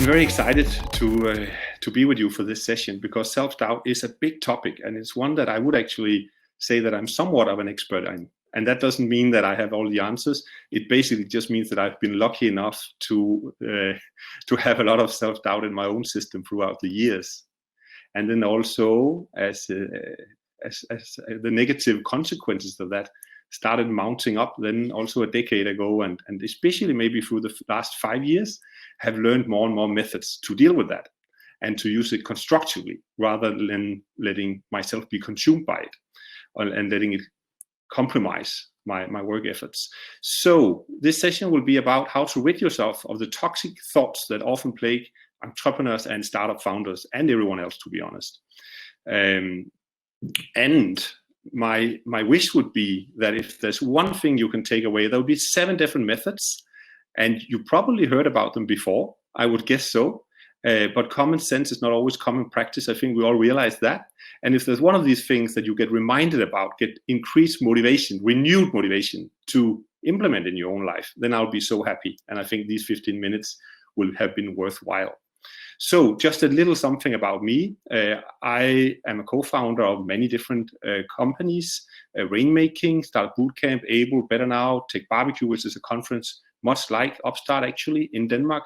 very excited to be with you for this session because self-doubt is a big topic, and it's one that I would actually say that I'm somewhat of an expert in. And that doesn't mean that I have all the answers. It basically just means that I've been lucky enough to have a lot of self-doubt in my own system throughout the years. And then also as the negative consequences of that started mounting up then also a decade ago, and especially maybe through the last 5 years, have learned more and more methods to deal with that and to use it constructively rather than letting myself be consumed by it and letting it compromise my work efforts. So this session will be about how to rid yourself of the toxic thoughts that often plague entrepreneurs and startup founders and everyone else, to be honest. And my wish would be that if there's one thing you can take away, there will be 7 different methods, and you probably heard about them before, I would guess so. But common sense is not always common practice. I think we all realize that. And if there's one of these things that you get reminded about, get increased motivation, renewed motivation to implement in your own life, then I'll be so happy. And I think these 15 minutes will have been worthwhile. So just a little something about me. I am a co-founder of many different companies, Rainmaking, Start Bootcamp, Able, Better Now, Tech Barbecue, which is a conference much like Upstart actually in Denmark.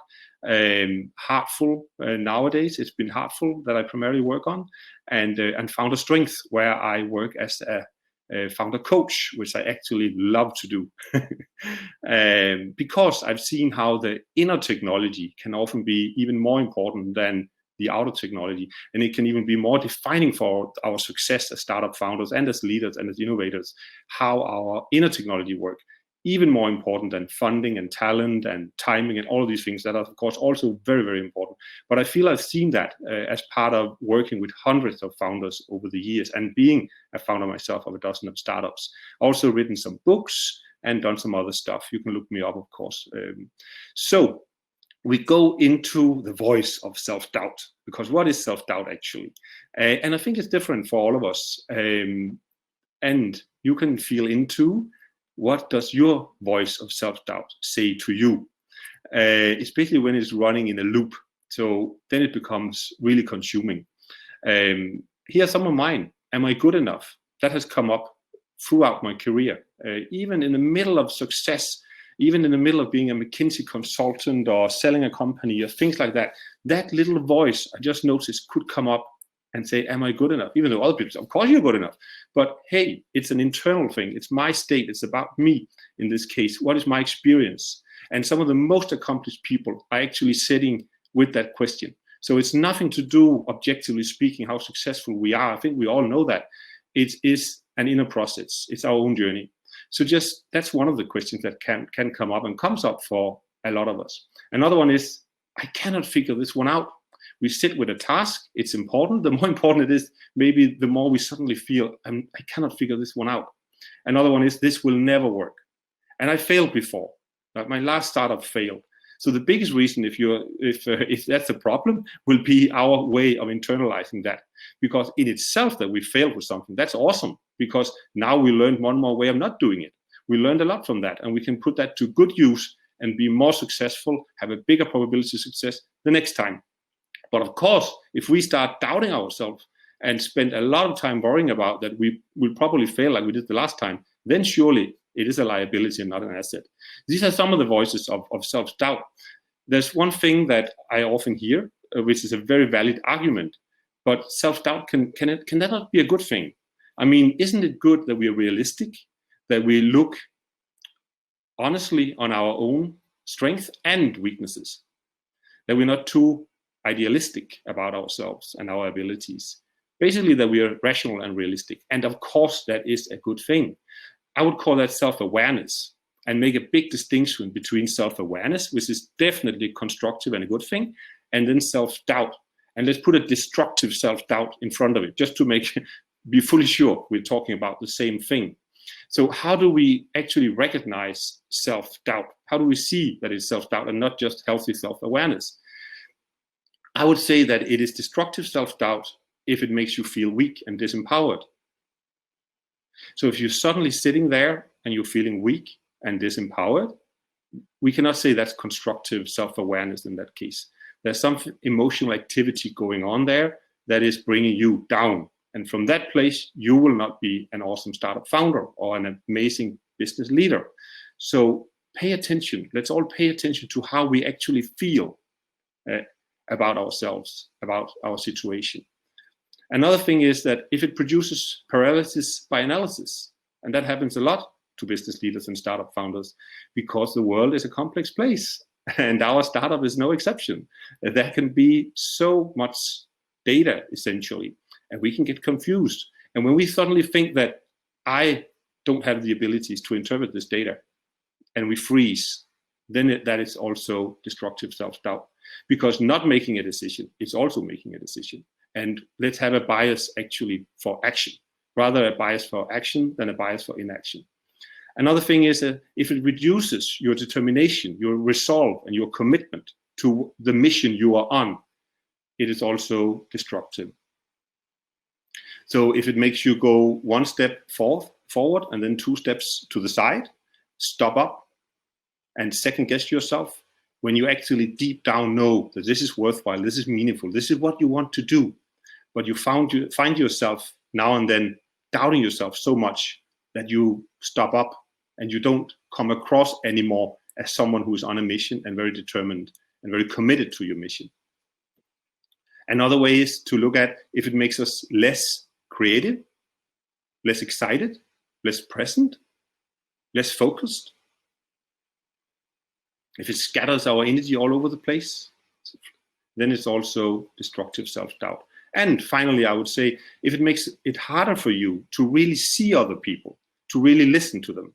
Heartful, nowadays it's been Heartful that I primarily work on, and Founder Strength, where I work as a founder coach, which I actually love to do. Because I've seen how the inner technology can often be even more important than the outer technology, and it can even be more defining for our success as startup founders and as leaders and as innovators, how our inner technology work. Even more important than funding and talent and timing and all of these things that are, of course, also very, very important. But I feel I've seen that as part of working with hundreds of founders over the years and being a founder myself of a dozen of startups. Also written some books and done some other stuff. You can look me up, of course. So we go into the voice of self-doubt, because what is self-doubt actually? And I think it's different for all of us. And you can feel into what does your voice of self-doubt say to you, especially when it's running in a loop. So then it becomes really consuming. Here are some of mine. Am I good enough? That has come up throughout my career. Even in the middle of success, even in the middle of being a McKinsey consultant or selling a company or things like that, that little voice I just noticed could come up and say, am I good enough? Even though other people say, of course you're good enough. But hey, it's an internal thing. It's my state. It's about me in this case. What is my experience? And some of the most accomplished people are actually sitting with that question. So it's nothing to do, objectively speaking, how successful we are. I think we all know that. It is an inner process. It's our own journey. So just that's one of the questions that can come up and comes up for a lot of us. Another one is, I cannot figure this one out. We sit with a task, it's important. The more important it is, maybe the more we suddenly feel, I cannot figure this one out. Another one is, this will never work. And I failed before. My last startup failed. So the biggest reason, if that's a problem, will be our way of internalizing that. Because in itself that we failed with something, that's awesome. Because now we learned one more way of not doing it. We learned a lot from that, and we can put that to good use and be more successful, have a bigger probability of success the next time. But of course, if we start doubting ourselves and spend a lot of time worrying about that we will probably fail like we did the last time, then surely it is a liability and not an asset. These are some of the voices of self-doubt. There's one thing that I often hear, which is a very valid argument, but self-doubt, can that not be a good thing? I mean, isn't it good that we are realistic, that we look honestly on our own strengths and weaknesses, that we're not too idealistic about ourselves and our abilities. Basically, that we are rational and realistic. And of course, that is a good thing. I would call that self-awareness and make a big distinction between self-awareness, which is definitely constructive and a good thing, and then self-doubt. And let's put a destructive self-doubt in front of it, just to be fully sure we're talking about the same thing. So how do we actually recognize self-doubt? How do we see that it's self-doubt and not just healthy self-awareness? I would say that it is destructive self-doubt if it makes you feel weak and disempowered. So if you're suddenly sitting there and you're feeling weak and disempowered, we cannot say that's constructive self-awareness in that case. There's some emotional activity going on there that is bringing you down. And from that place, you will not be an awesome startup founder or an amazing business leader. So pay attention. Let's all pay attention to how we actually feel about ourselves, about our situation. Another thing is that if it produces paralysis by analysis, and that happens a lot to business leaders and startup founders, because the world is a complex place, and our startup is no exception. There can be so much data, essentially, and we can get confused. And when we suddenly think that I don't have the abilities to interpret this data, and we freeze, then that is also destructive self-doubt. Because not making a decision is also making a decision. And let's have a bias actually for action, rather a bias for action than a bias for inaction. Another thing is that if it reduces your determination, your resolve, and your commitment to the mission you are on, it is also destructive. So if it makes you go one step forward and then 2 steps to the side, stop up and second guess yourself, when you actually deep down know that this is worthwhile, this is meaningful, this is what you want to do, but you find yourself now and then doubting yourself so much that you stop up and you don't come across anymore as someone who is on a mission and very determined and very committed to your mission. Another way is to look at if it makes us less creative, less excited, less present, less focused. If it scatters our energy all over the place, then it's also destructive self-doubt. And finally, I would say, if it makes it harder for you to really see other people, to really listen to them,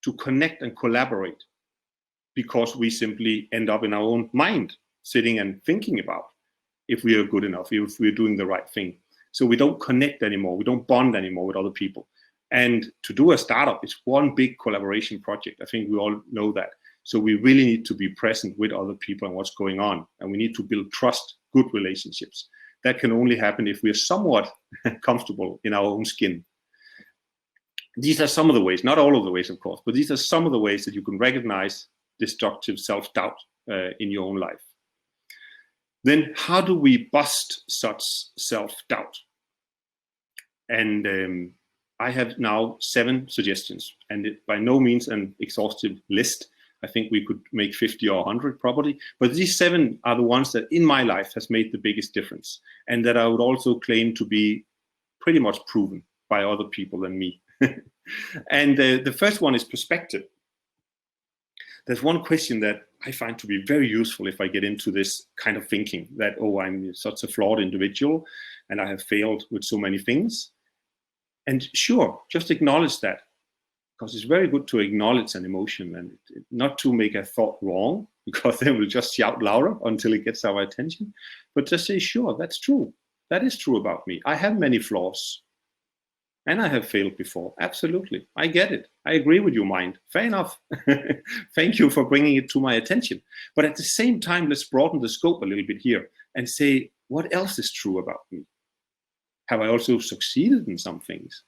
to connect and collaborate, because we simply end up in our own mind, sitting and thinking about if we are good enough, if we're doing the right thing. So we don't connect anymore, we don't bond anymore with other people. And to do a startup is one big collaboration project. I think we all know that. So we really need to be present with other people and what's going on. And we need to build trust, good relationships. That can only happen if we're somewhat comfortable in our own skin. These are some of the ways, not all of the ways, of course, but these are some of the ways that you can recognize destructive self-doubt in your own life. Then how do we bust such self-doubt? And I have now 7 suggestions, and it by no means an exhaustive list. I think we could make 50 or 100 probably, but these 7 are the ones that in my life has made the biggest difference, and that I would also claim to be pretty much proven by other people than me. And the first one is perspective. There's one question that I find to be very useful if I get into this kind of thinking that, oh, I'm such a flawed individual and I have failed with so many things. And sure, just acknowledge that, because it's very good to acknowledge an emotion and not to make a thought wrong, because then we'll just shout louder until it gets our attention, but just say, sure, that's true. That is true about me. I have many flaws and I have failed before. Absolutely. I get it. I agree with your mind. Fair enough. Thank you for bringing it to my attention. But at the same time, let's broaden the scope a little bit here and say, what else is true about me? Have I also succeeded in some things?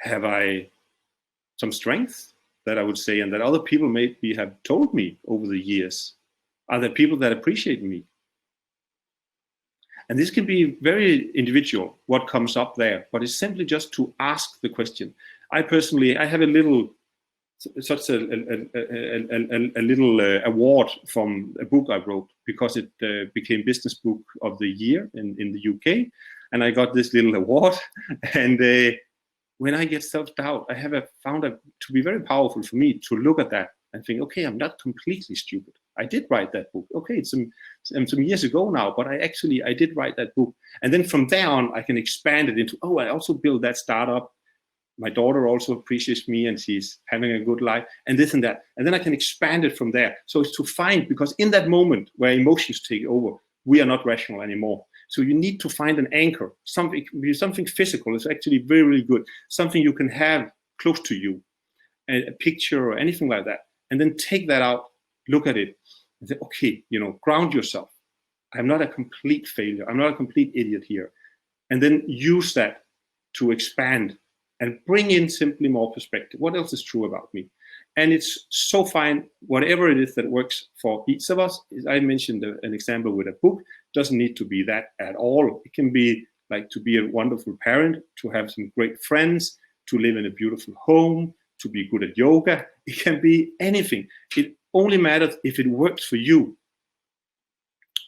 Have I some strength that I would say, and that other people maybe have told me over the years? Are there people that appreciate me? And this can be very individual, what comes up there, but it's simply just to ask the question. I personally, I have a little, such a little award from a book I wrote, because it became Business Book of the Year in the UK. And I got this little award. And when I get self-doubt, I have found it to be very powerful for me to look at that and think, okay, I'm not completely stupid. I did write that book. Okay, it's some years ago now, but I did write that book. And then from there on, I can expand it into, oh, I also built that startup. My daughter also appreciates me and she's having a good life and this and that. And then I can expand it from there. So it's to find, because in that moment where emotions take over, we are not rational anymore. So you need to find an anchor, something physical. It's actually very, really good. Something you can have close to you, a picture or anything like that. And then take that out, look at it, and say, okay, ground yourself. I'm not a complete failure. I'm not a complete idiot here. And then use that to expand and bring in simply more perspective. What else is true about me? And it's so fine, whatever it is that works for each of us. I mentioned an example with a book. Doesn't need to be that at all. It can be like to be a wonderful parent, to have some great friends, to live in a beautiful home, to be good at yoga. It can be anything. It only matters if it works for you.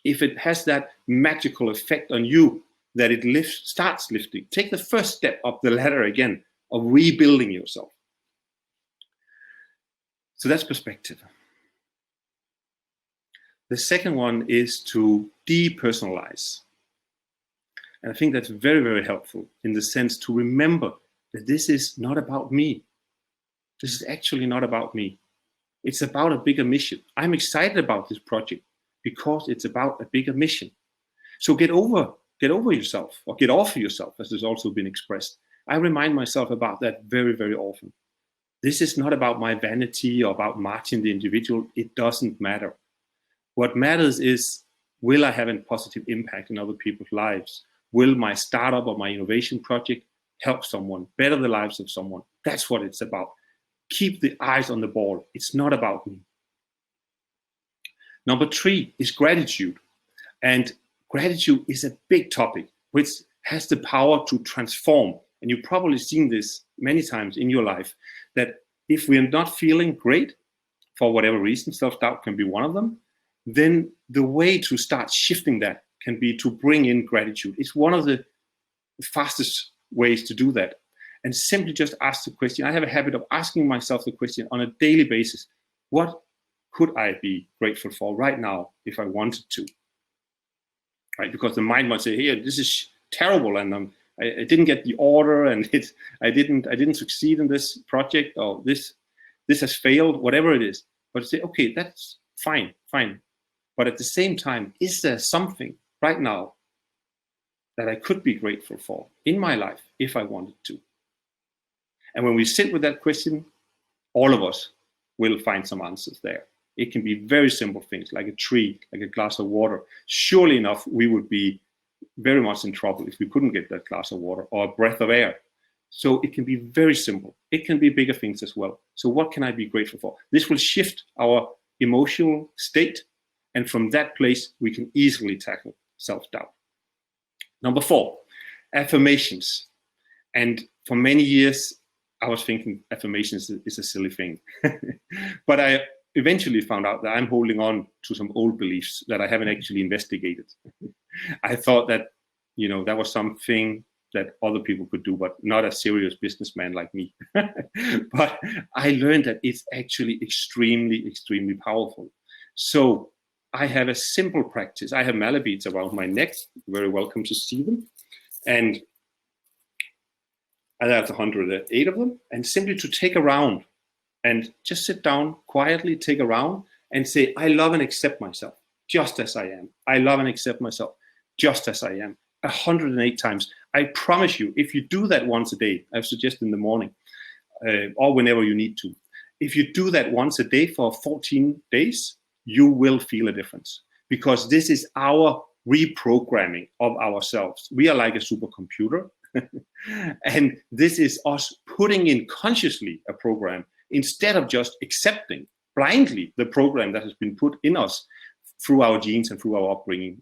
If it has that magical effect on you, that it starts lifting. Take the first step up the ladder again of rebuilding yourself. So that's perspective. The second one is to depersonalize. And I think that's very, very helpful in the sense to remember that this is not about me. This is actually not about me. It's about a bigger mission. I'm excited about this project because it's about a bigger mission. So get over yourself, or get off yourself, as has also been expressed. I remind myself about that very, very often. This is not about my vanity or about Martin the individual. It doesn't matter. What matters is, will I have a positive impact in other people's lives? Will my startup or my innovation project help someone, better the lives of someone? That's what it's about. Keep the eyes on the ball. It's not about me. Number 3 is gratitude. And gratitude is a big topic, which has the power to transform. And you've probably seen this many times in your life, that if we're not feeling great, for whatever reason, self-doubt can be one of them, then the way to start shifting that can be to bring in gratitude. It's one of the fastest ways to do that. And simply just ask the question. I have a habit of asking myself the question on a daily basis. What could I be grateful for right now if I wanted to? Right? Because the mind might say, "Hey, this is terrible, and I didn't get the order, and I didn't succeed in this project, or this has failed," whatever it is. But say, okay, that's fine. But at the same time, is there something right now that I could be grateful for in my life if I wanted to? And when we sit with that question, all of us will find some answers there. It can be very simple things like a tree, like a glass of water. Surely enough, we would be very much in trouble if we couldn't get that glass of water, or a breath of air. So it can be very simple. It can be bigger things as well. So what can I be grateful for? This will shift our emotional state. And from that place, we can easily tackle self-doubt. Number 4, affirmations. And for many years, I was thinking affirmations is a silly thing. But I eventually found out that I'm holding on to some old beliefs that I haven't actually investigated. I thought that, that was something that other people could do, but not a serious businessman like me. But I learned that it's actually extremely, extremely powerful. So I have a simple practice. I have mala beads around my neck. You're very welcome to see them. And I have 108 of them. And simply to take a round and just sit down quietly, take a round and say, I love and accept myself just as I am. I love and accept myself just as I am. 108 times. I promise you, if you do that once a day, I suggest in the morning or whenever you need to, if you do that once a day for 14 days, you will feel a difference, because this is our reprogramming of ourselves. We are like a supercomputer. And this is us putting in consciously a program instead of just accepting blindly the program that has been put in us through our genes and through our upbringing.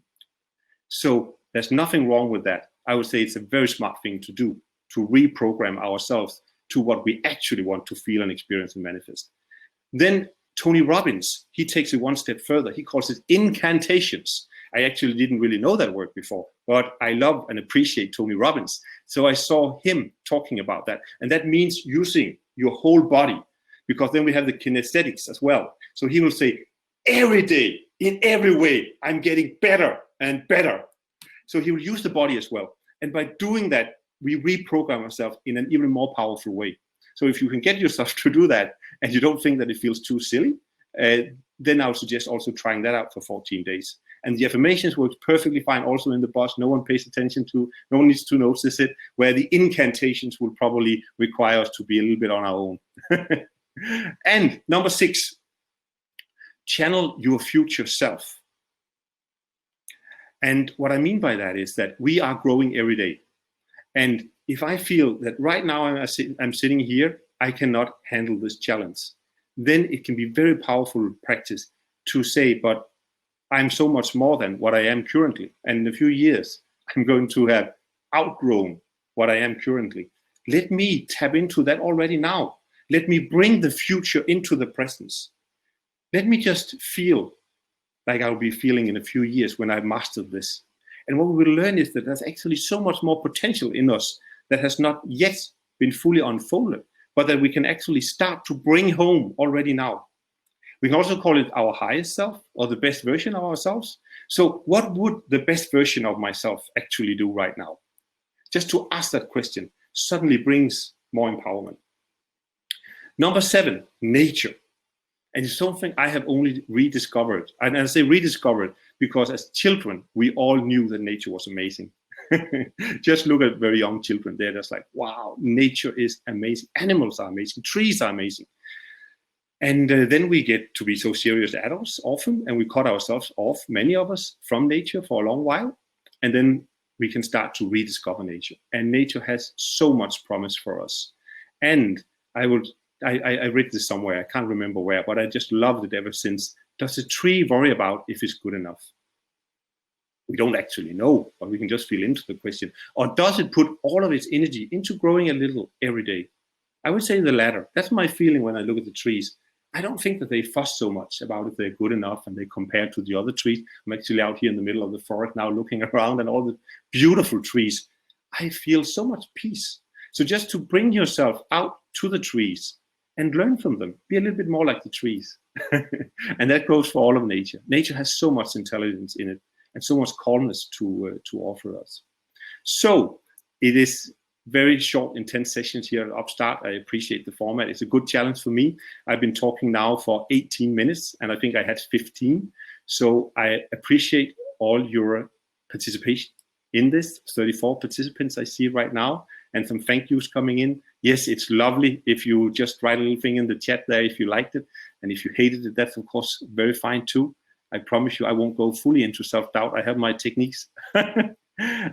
So there's nothing wrong with that. I would say it's a very smart thing to do, to reprogram ourselves to what we actually want to feel and experience and manifest. Then Tony Robbins, he takes it one step further. He calls it incantations. I actually didn't really know that word before, but I love and appreciate Tony Robbins. So I saw him talking about that. And that means using your whole body, because then we have the kinesthetics as well. So he will say, every day, in every way, I'm getting better and better. So he will use the body as well. And by doing that, we reprogram ourselves in an even more powerful way. So if you can get yourself to do that and you don't think that it feels too silly, then I would suggest also trying that out for 14 days. And the affirmations works perfectly fine also in the bus. No one pays attention to, no one needs to notice it, where the incantations will probably require us to be a little bit on our own. And number 6, channel your future self. And what I mean by that is that we are growing every day. And if I feel that right now I'm sitting here, I cannot handle this challenge, then it can be very powerful practice to say, but I'm so much more than what I am currently. And in a few years, I'm going to have outgrown what I am currently. Let me tap into that already now. Let me bring the future into the present. Let me just feel like I'll be feeling in a few years when I've mastered this. And what we will learn is that there's actually so much more potential in us that has not yet been fully unfolded, but that we can actually start to bring home already now. We can also call it our highest self or the best version of ourselves. So what would the best version of myself actually do right now? Just to ask that question suddenly brings more empowerment. Number 7, nature. And it's something I have only rediscovered. And I say rediscovered because as children, we all knew that nature was amazing. Just look at very young children. They're just like, wow, nature is amazing. Animals are amazing. Trees are amazing. And then we get to be so serious adults often, and we cut ourselves off, many of us, from nature for a long while. And then we can start to rediscover nature. And nature has so much promise for us. And I read this somewhere, I can't remember where, but I just loved it ever since. Does a tree worry about if it's good enough? We don't actually know, but we can just feel into the question. Or does it put all of its energy into growing a little every day? I would say the latter. That's my feeling when I look at the trees. I don't think that they fuss so much about if they're good enough and they compare to the other trees. I'm actually out here in the middle of the forest now looking around and all the beautiful trees. I feel so much peace. So just to bring yourself out to the trees and learn from them, be a little bit more like the trees. And that goes for all of nature. Nature has so much intelligence in it and so much calmness to offer us. So it is very short, intense sessions here at Upstart. I appreciate the format. It's a good challenge for me. I've been talking now for 18 minutes and I think I had 15. So I appreciate all your participation in this. 34 participants I see right now and some thank yous coming in. Yes, it's lovely if you just write a little thing in the chat there if you liked it. And if you hated it, that's of course very fine too. I promise you I won't go fully into self-doubt. I have my techniques.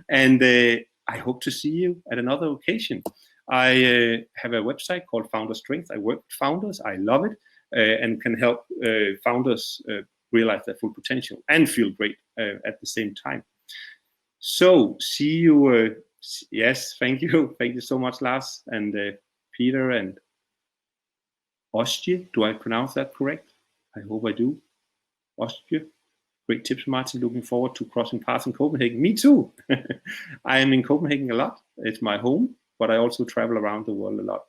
And I hope to see you at another occasion. I have a website called Founder Strength. I work with founders. I love it and can help founders realize their full potential and feel great at the same time. So see you. Yes, thank you. Thank you so much, Lars and Peter and Ostje. Do I pronounce that correct? I hope I do. Ostje. Great tips, Martin. Looking forward to crossing paths in Copenhagen. Me too. I am in Copenhagen a lot. It's my home, but I also travel around the world a lot.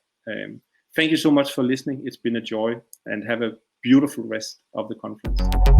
Thank you so much for listening. It's been a joy and have a beautiful rest of the conference.